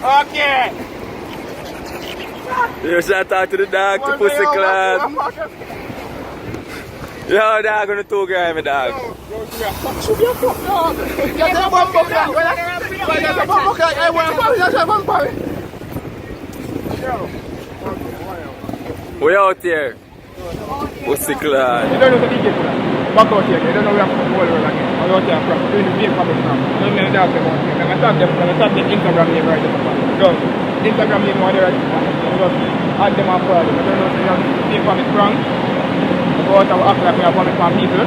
Okay. You should talk to the dog, to pussy clad. Yo, dog, gonna two guy, my dog. Should be a fuck dog. Get a bumbo clock. Get a bumbo clock. I want a bumbo. We out here. Pussy clad. You don't know the Dk4dot. Back out here. You don't know we have to go all over again. I'm out here from doing the vehicle coming now. Don't make me talk about it. I'm going to talk the Instagram name right there. Go. Instagram name over there. Just add them up for them. I don't know if you have to pay for me wrong. Go out and act like we are coming from people.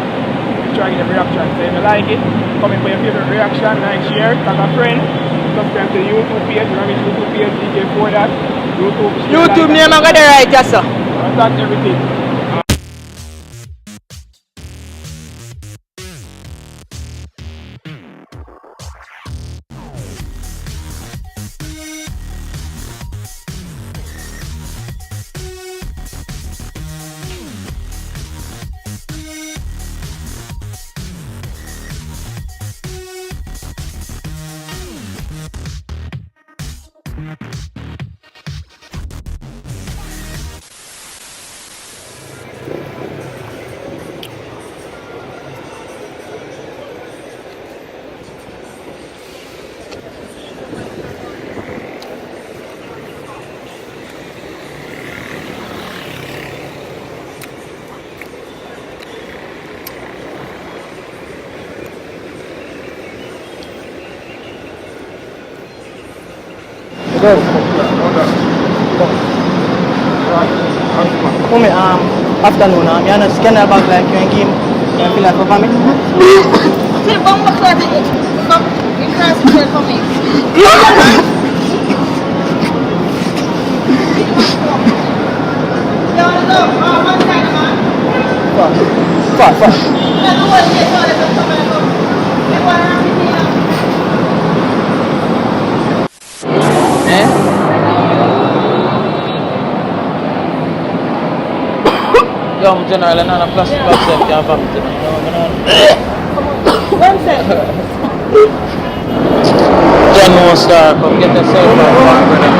Try to get a reaction. So if you like it, comment for your favorite reaction, like, share, tag a friend. Subscribe to the YouTube page, Rameesh YouTube page, Dk4dot. YouTube name I got the right, yes sir. That's everything. Go. Come me afternoon, you know, scan the bag like you and give you feel like for me. Say bomba clock you can't sit for me. Yo, I'm general and a plastic bag set you have to. John Monster, come get yourself out, brother.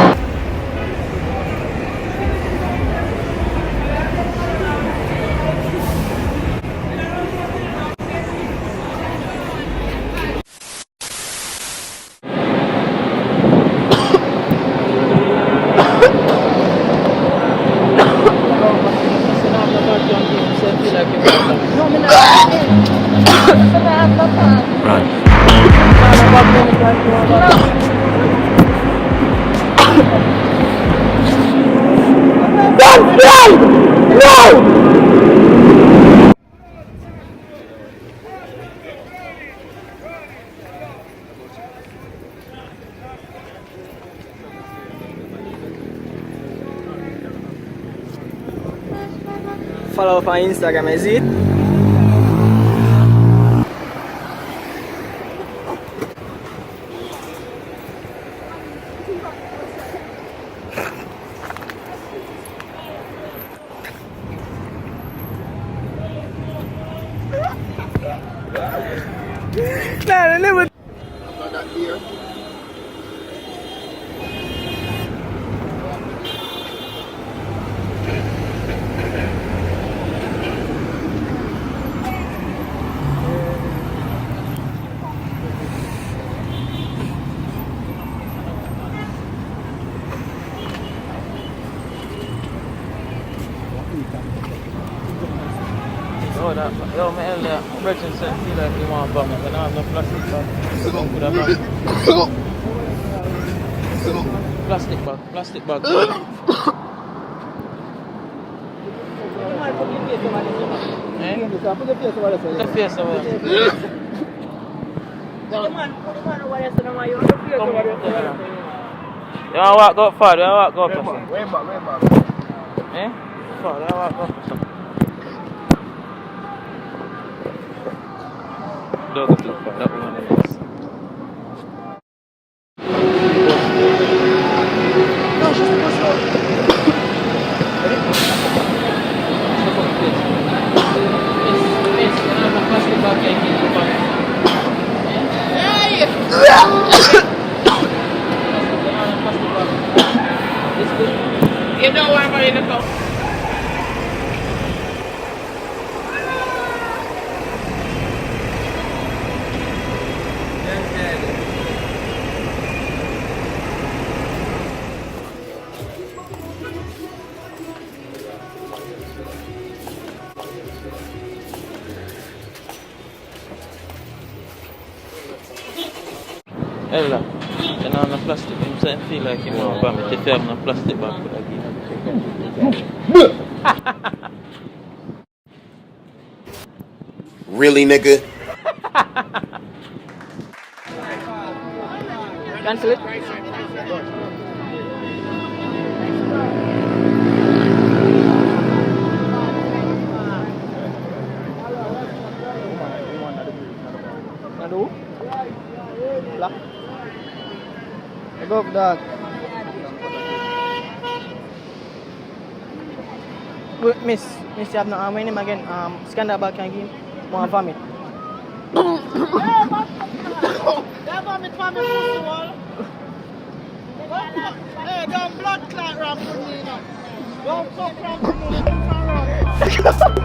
Follow up on Instagram, is it? Nah, never. Yo, my elder, Brethren said feel like you want to bomb it, and I have no plastic bag. Plastic bag. Put the face over there. Put the face over there. You want to walk up far? You want to walk up? Way back. Eh? Far, you want to walk up? Don't go too far, that one is. No, she's supposed to. Plastic bag can keep the bag. don't want to in the top. Ella, you know, no plastic. I'm saying feel like you know, but if you have no plastic bag, could I give Really, nigga? Cancel it. Nado? Black? Go, dog. Wait, miss, you have no my name again. Scan that back again. More vomit. Hey, don't blood clot rap for me now. Don't fuck rap for me.